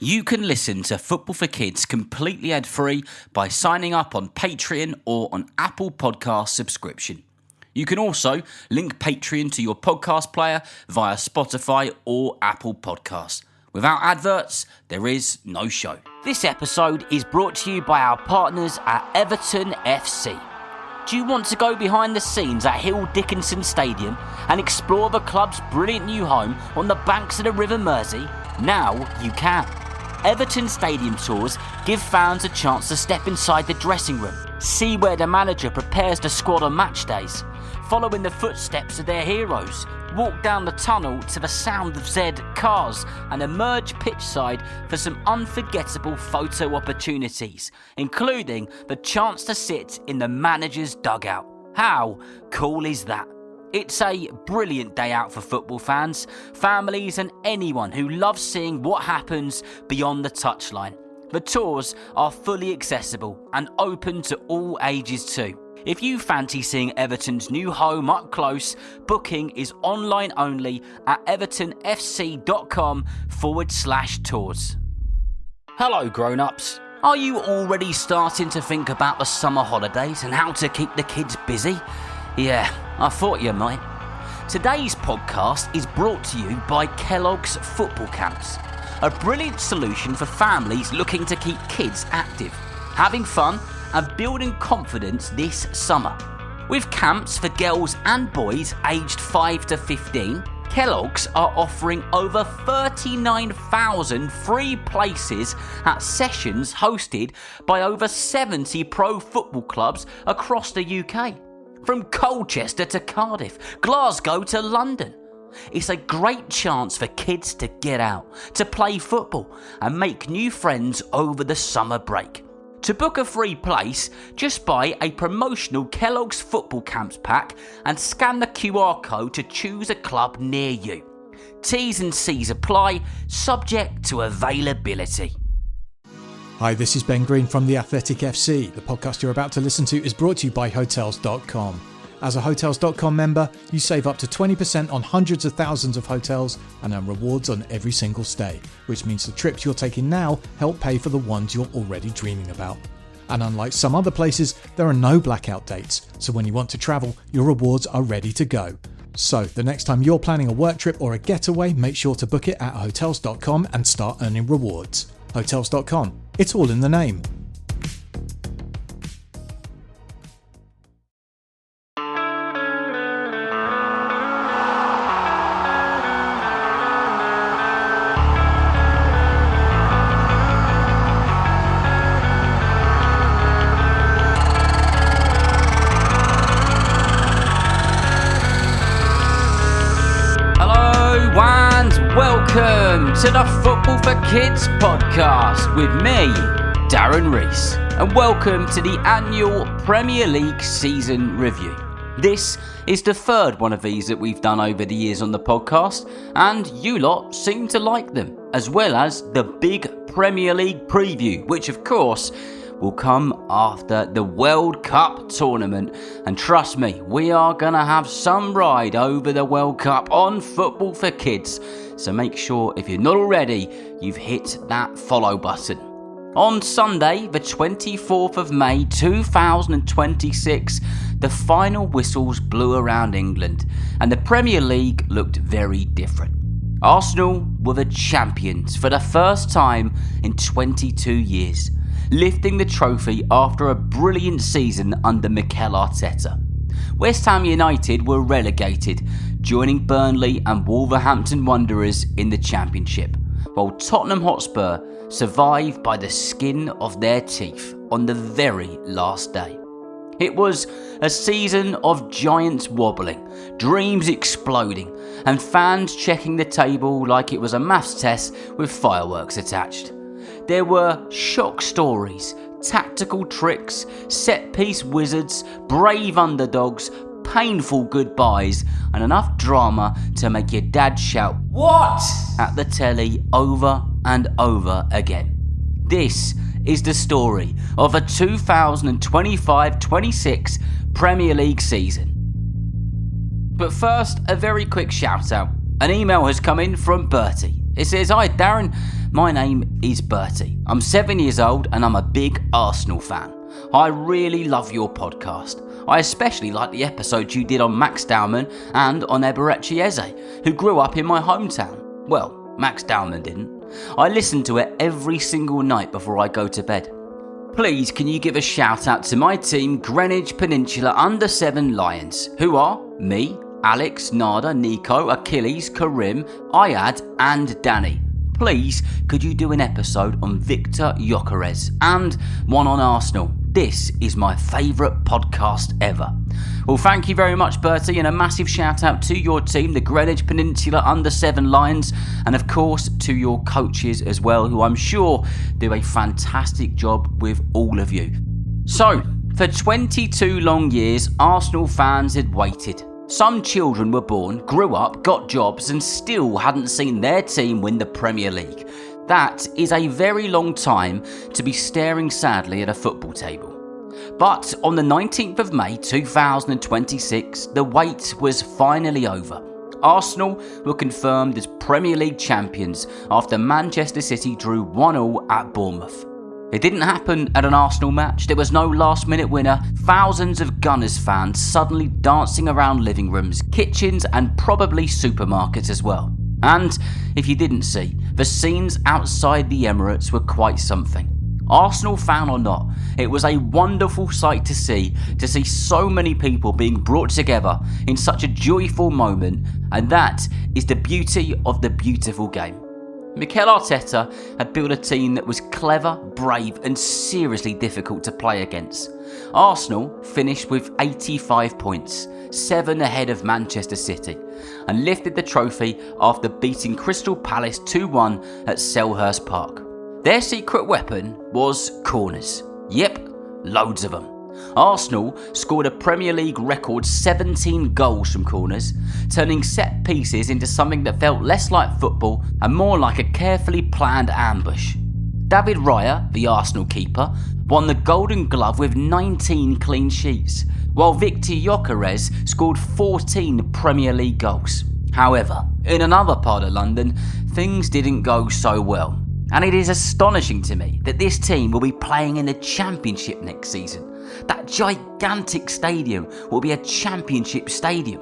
You can listen to Football for Kids completely ad-free by signing up on Patreon or on Apple Podcast subscription. You can also link Patreon to your podcast player via Spotify or Apple Podcasts. Without adverts, there is no show. This episode is brought to you by our partners at Everton FC. Do you want to go behind the scenes at Hill Dickinson Stadium and explore the club's brilliant new home on the banks of the River Mersey? Now you can. Everton Stadium tours give fans a chance to step inside the dressing room, see where the manager prepares the squad on match days, follow in the footsteps of their heroes, walk down the tunnel to the sound of Zed cars and emerge pitchside for some unforgettable photo opportunities, including the chance to sit in the manager's dugout. How cool is that? It's a brilliant day out for football fans, families and anyone who loves seeing what happens beyond the touchline. The tours are fully accessible and open to all ages too. If you fancy seeing Everton's new home up close, booking is online only at evertonfc.com/tours. Hello grown-ups. Are you already starting to think about the summer holidays and how to keep the kids busy? Yeah, I thought you might. Today's podcast is brought to you by Kellogg's Football Camps, a brilliant solution for families looking to keep kids active, having fun and building confidence this summer. With camps for girls and boys aged 5 to 15, Kellogg's are offering over 39,000 free places at sessions hosted by over 70 pro football clubs across the UK. From Colchester to Cardiff, Glasgow to London. It's a great chance for kids to get out, to play football and make new friends over the summer break. To book a free place, just buy a promotional Kellogg's Football Camps pack and scan the QR code to choose a club near you. T's and C's apply, subject to availability. Hi, this is Ben Green from The Athletic FC. The podcast you're about to listen to is brought to you by Hotels.com. As a Hotels.com member, you save up to 20% on hundreds of thousands of hotels and earn rewards on every single stay, which means the trips you're taking now help pay for the ones you're already dreaming about. And unlike some other places, there are no blackout dates, so when you want to travel, your rewards are ready to go. So the next time you're planning a work trip or a getaway, make sure to book it at Hotels.com and start earning rewards. Hotels.com. It's all in the name. Welcome to the Football for Kids podcast with me, Darren Rees, and welcome to the annual Premier League season review. This is the third one of these that we've done over the years on the podcast, and you lot seem to like them, as well as the big Premier League preview, which of course will come after the World Cup tournament. And trust me, we are going to have some ride over the World Cup on Football for Kids. So make sure, if you're not already, you've hit that follow button. On Sunday, the 24th of May 2026, the final whistles blew around England and the Premier League looked very different. Arsenal were the champions for the first time in 22 years, lifting the trophy after a brilliant season under Mikel Arteta. West Ham United were relegated, joining Burnley and Wolverhampton Wanderers in the Championship, while Tottenham Hotspur survived by the skin of their teeth on the very last day. It was a season of giants wobbling, dreams exploding, and fans checking the table like it was a maths test with fireworks attached. There were shock stories, tactical tricks, set-piece wizards, brave underdogs, painful goodbyes, and enough drama to make your dad shout "What?" at the telly over and over again. This is the story of a 2025-26 Premier League season. But first, a very quick shout out. An email has come in from Bertie. It says, "Hi Darren, my name is Bertie. I'm 7 years old and I'm a big Arsenal fan. I really love your podcast. I especially like the episode you did on Max Dowman and on Eberechi Eze, who grew up in my hometown. Well, Max Dowman didn't. I listen to it every single night before I go to bed. Please, can you give a shout out to my team, Greenwich Peninsula Under-7 Lions, who are me, Alex, Nada, Nico, Achilles, Karim, Ayad and Danny. Please, could you do an episode on Viktor Gyökeres and one on Arsenal? This is my favourite podcast ever. Well, thank you very much, Bertie, and a massive shout out to your team, the Greenwich Peninsula Under-7 Lions, and of course to your coaches as well, who I'm sure do a fantastic job with all of you. So, for 22 long years, Arsenal fans had waited. Some children were born, grew up, got jobs, and still hadn't seen their team win the Premier League. That is a very long time to be staring sadly at a football table. But on the 19th of May 2026, the wait was finally over. Arsenal were confirmed as Premier League champions after Manchester City drew 1-1 at Bournemouth. It didn't happen at an Arsenal match. There was no last-minute winner. Thousands of Gunners fans suddenly dancing around living rooms, kitchens and probably supermarkets as well. And if you didn't see, the scenes outside the Emirates were quite something. Arsenal fan or not, it was a wonderful sight to see so many people being brought together in such a joyful moment, and that is the beauty of the beautiful game. Mikel Arteta had built a team that was clever, brave and seriously difficult to play against. Arsenal finished with 85 points, 7 ahead of Manchester City, and lifted the trophy after beating Crystal Palace 2-1 at Selhurst Park. Their secret weapon was corners. Yep, loads of them. Arsenal scored a Premier League record 17 goals from corners, turning set pieces into something that felt less like football and more like a carefully planned ambush. David Raya, the Arsenal keeper, won the Golden Glove with 19 clean sheets, while Viktor Gyökeres scored 14 Premier League goals. However, in another part of London, things didn't go so well. And it is astonishing to me that this team will be playing in the Championship next season. That gigantic stadium will be a Championship stadium.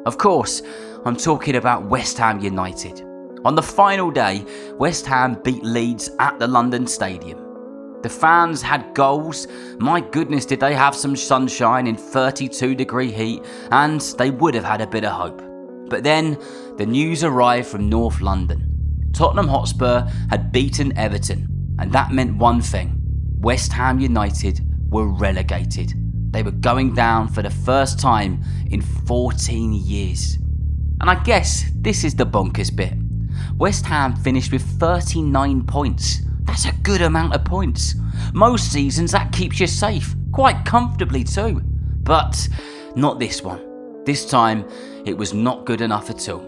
Of course, I'm talking about West Ham United. On the final day, West Ham beat Leeds at the London Stadium. The fans had goals. My goodness, did they have some sunshine in 32-degree heat, and they would have had a bit of hope. But then the news arrived from North London. Tottenham Hotspur had beaten Everton, and that meant one thing: West Ham United were relegated. They were going down for the first time in 14 years. And I guess this is the bonkers bit. West Ham finished with 39 points. That's a good amount of points. Most seasons that keeps you safe, quite comfortably too. But not this one. This time it was not good enough at all.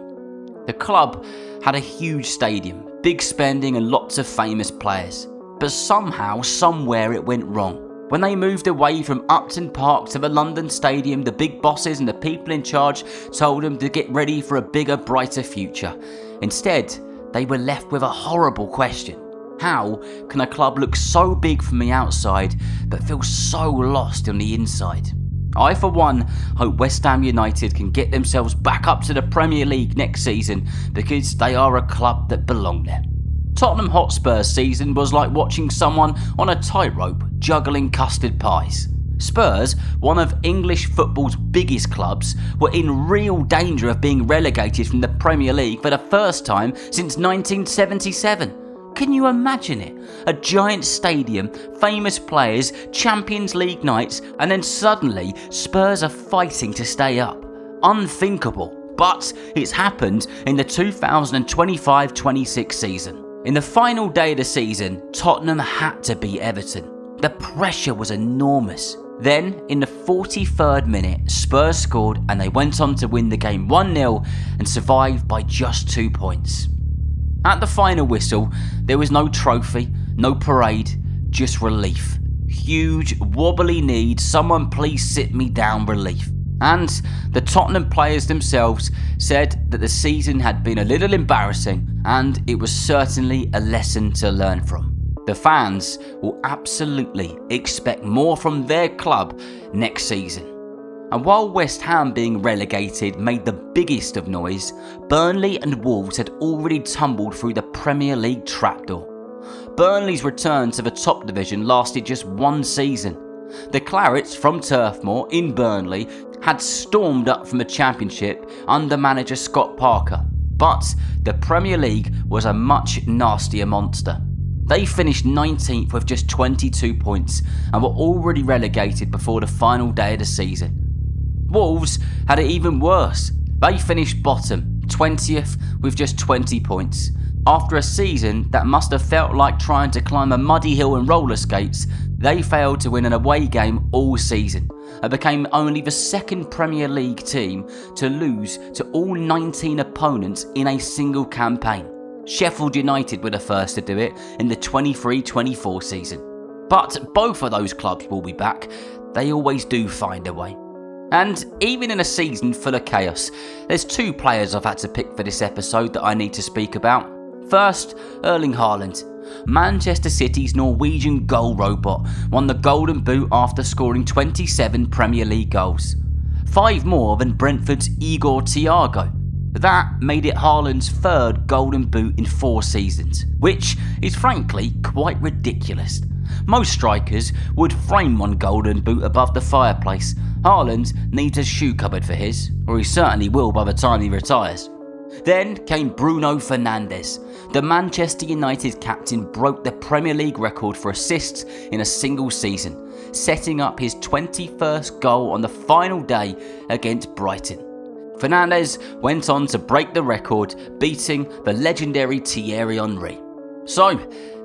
The club had a huge stadium, big spending and lots of famous players. But somehow, somewhere it went wrong. When they moved away from Upton Park to the London Stadium, the big bosses and the people in charge told them to get ready for a bigger, brighter future. Instead, they were left with a horrible question. How can a club look so big from the outside but feel so lost on the inside? I, for one, hope West Ham United can get themselves back up to the Premier League next season, because they are a club that belong there. Tottenham Hotspur's season was like watching someone on a tightrope juggling custard pies. Spurs, one of English football's biggest clubs, were in real danger of being relegated from the Premier League for the first time since 1977. Can you imagine it? A giant stadium, famous players, Champions League nights, and then suddenly Spurs are fighting to stay up. Unthinkable, but it's happened in the 2025-26 season. In the final day of the season, Tottenham had to beat Everton. The pressure was enormous. Then, in the 43rd minute, Spurs scored and they went on to win the game 1-0 and survived by just 2 points. At the final whistle, there was no trophy, no parade, just relief. Huge, wobbly need, someone please sit me down relief. And the Tottenham players themselves said that the season had been a little embarrassing and it was certainly a lesson to learn from. The fans will absolutely expect more from their club next season. And while West Ham being relegated made the biggest of noise, Burnley and Wolves had already tumbled through the Premier League trapdoor. Burnley's return to the top division lasted just one season. The Clarets from Turf Moor in Burnley had stormed up from the Championship under manager Scott Parker, but the Premier League was a much nastier monster. They finished 19th with just 22 points and were already relegated before the final day of the season. Wolves had it even worse. They finished bottom, 20th with just 20 points. After a season that must have felt like trying to climb a muddy hill in roller skates, they failed to win an away game all season and became only the second Premier League team to lose to all 19 opponents in a single campaign. Sheffield United were the first to do it in the 23-24 season. But both of those clubs will be back. They always do find a way. And even in a season full of chaos, there's two players I've had to pick for this episode that I need to speak about. First, Erling Haaland. Manchester City's Norwegian goal robot won the Golden Boot after scoring 27 Premier League goals. 5 more than Brentford's Igor Thiago. That made it Haaland's third Golden Boot in 4 seasons, which is frankly quite ridiculous. Most strikers would frame one Golden Boot above the fireplace. Haaland needs a shoe cupboard for his, or he certainly will by the time he retires. Then came Bruno Fernandes. The Manchester United captain broke the Premier League record for assists in a single season, setting up his 21st goal on the final day against Brighton. Fernandes went on to break the record, beating the legendary Thierry Henry. So,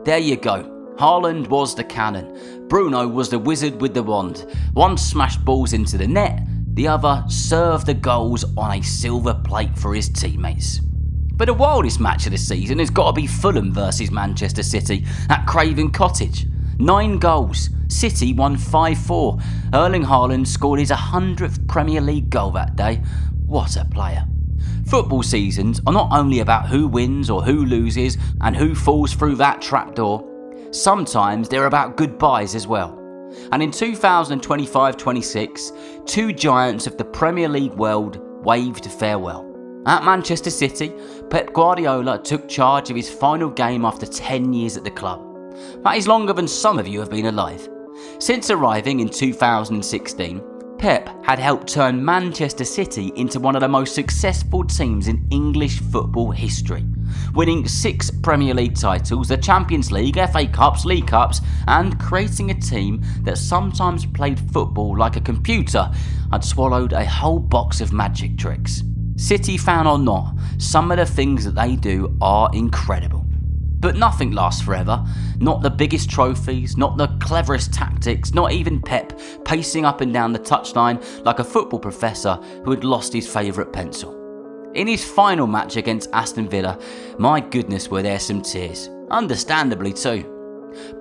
there you go. Haaland was the cannon. Bruno was the wizard with the wand. One smashed balls into the net, the other served the goals on a silver plate for his teammates. But the wildest match of the season has got to be Fulham versus Manchester City at Craven Cottage. 9 goals. City won 5-4. Erling Haaland scored his 100th Premier League goal that day. What a player. Football seasons are not only about who wins or who loses and who falls through that trapdoor. Sometimes they're about goodbyes as well. And in 2025-26, 2 giants of the Premier League world waved farewell. At Manchester City, Pep Guardiola took charge of his final game after 10 years at the club. That is longer than some of you have been alive. Since arriving in 2016, Pep had helped turn Manchester City into one of the most successful teams in English football history, winning 6 Premier League titles, the Champions League, FA Cups, League Cups, and creating a team that sometimes played football like a computer and swallowed a whole box of magic tricks. City fan or not, some of the things that they do are incredible. But nothing lasts forever. Not the biggest trophies, not the cleverest tactics, not even Pep pacing up and down the touchline like a football professor who had lost his favourite pencil. In his final match against Aston Villa, my goodness were there some tears. Understandably too.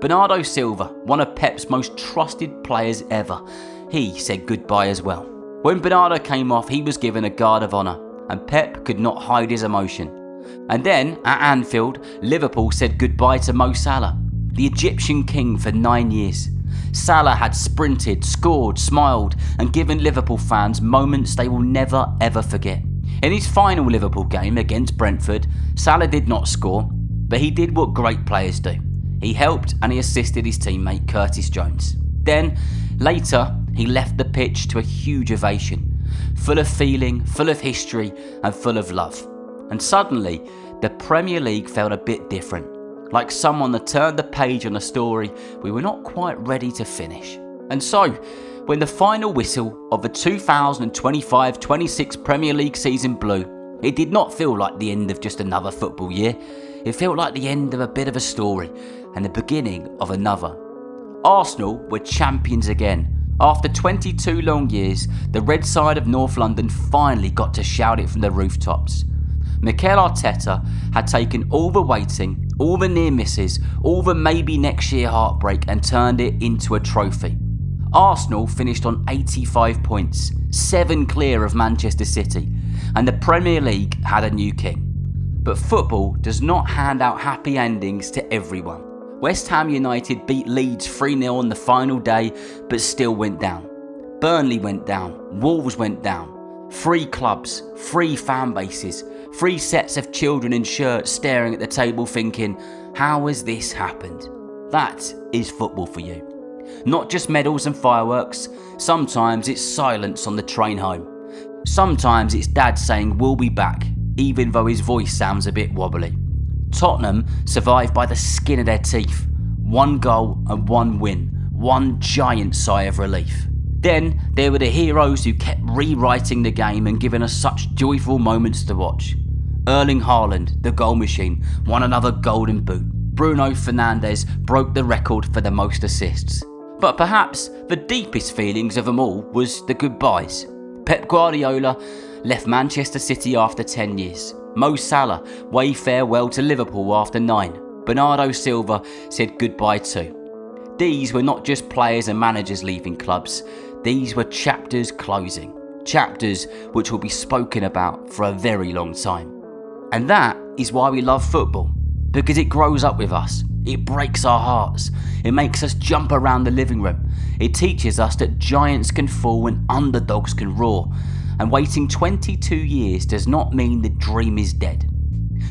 Bernardo Silva, one of Pep's most trusted players ever, he said goodbye as well. When Bernardo came off, he was given a guard of honour, and Pep could not hide his emotion. And then, at Anfield, Liverpool said goodbye to Mo Salah, the Egyptian king for 9 years. Salah had sprinted, scored, smiled, and given Liverpool fans moments they will never ever forget. In his final Liverpool game against Brentford, Salah did not score, but he did what great players do. He helped and he assisted his teammate Curtis Jones. Then, later, he left the pitch to a huge ovation, full of feeling, full of history, and full of love. And suddenly, the Premier League felt a bit different, like someone that turned the page on a story we were not quite ready to finish. And so, when the final whistle of the 2025-26 Premier League season blew, it did not feel like the end of just another football year. It felt like the end of a bit of a story and the beginning of another. Arsenal were champions again. After 22 long years, the red side of North London finally got to shout it from the rooftops. Mikel Arteta had taken all the waiting, all the near misses, all the maybe next year heartbreak and turned it into a trophy. Arsenal finished on 85 points, 7 clear of Manchester City, and the Premier League had a new king. But football does not hand out happy endings to everyone. West Ham United beat Leeds 3-0 on the final day, but still went down. Burnley went down, Wolves went down. 3 clubs, 3 fan bases, 3 sets of children in shirts staring at the table thinking, how has this happened? That is football for you. Not just medals and fireworks, sometimes it's silence on the train home. Sometimes it's dad saying we'll be back, even though his voice sounds a bit wobbly. Tottenham survived by the skin of their teeth. 1 goal and 1 win, 1 giant sigh of relief. Then there were the heroes who kept rewriting the game and giving us such joyful moments to watch. Erling Haaland, the goal machine, won another golden boot. Bruno Fernandes broke the record for the most assists. But perhaps the deepest feelings of them all was the goodbyes. Pep Guardiola left Manchester City after 10 years. Mo Salah waved farewell to Liverpool after 9. Bernardo Silva said goodbye too. These were not just players and managers leaving clubs, these were chapters closing. Chapters which will be spoken about for a very long time. And that is why we love football, because it grows up with us. It breaks our hearts. It makes us jump around the living room. It teaches us that giants can fall and underdogs can roar. And waiting 22 years does not mean the dream is dead.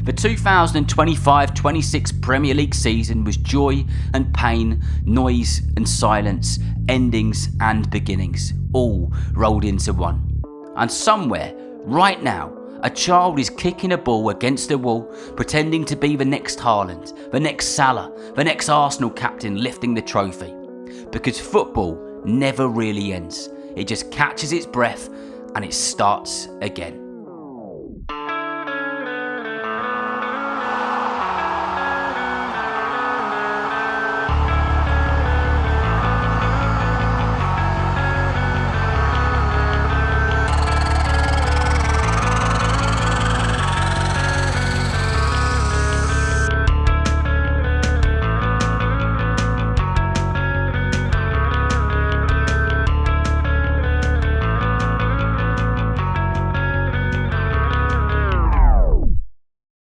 The 2025-26 Premier League season was joy and pain, noise and silence, endings and beginnings, all rolled into one. And somewhere, right now, a child is kicking a ball against the wall, pretending to be the next Haaland, the next Salah, the next Arsenal captain lifting the trophy. Because football never really ends. It just catches its breath and it starts again.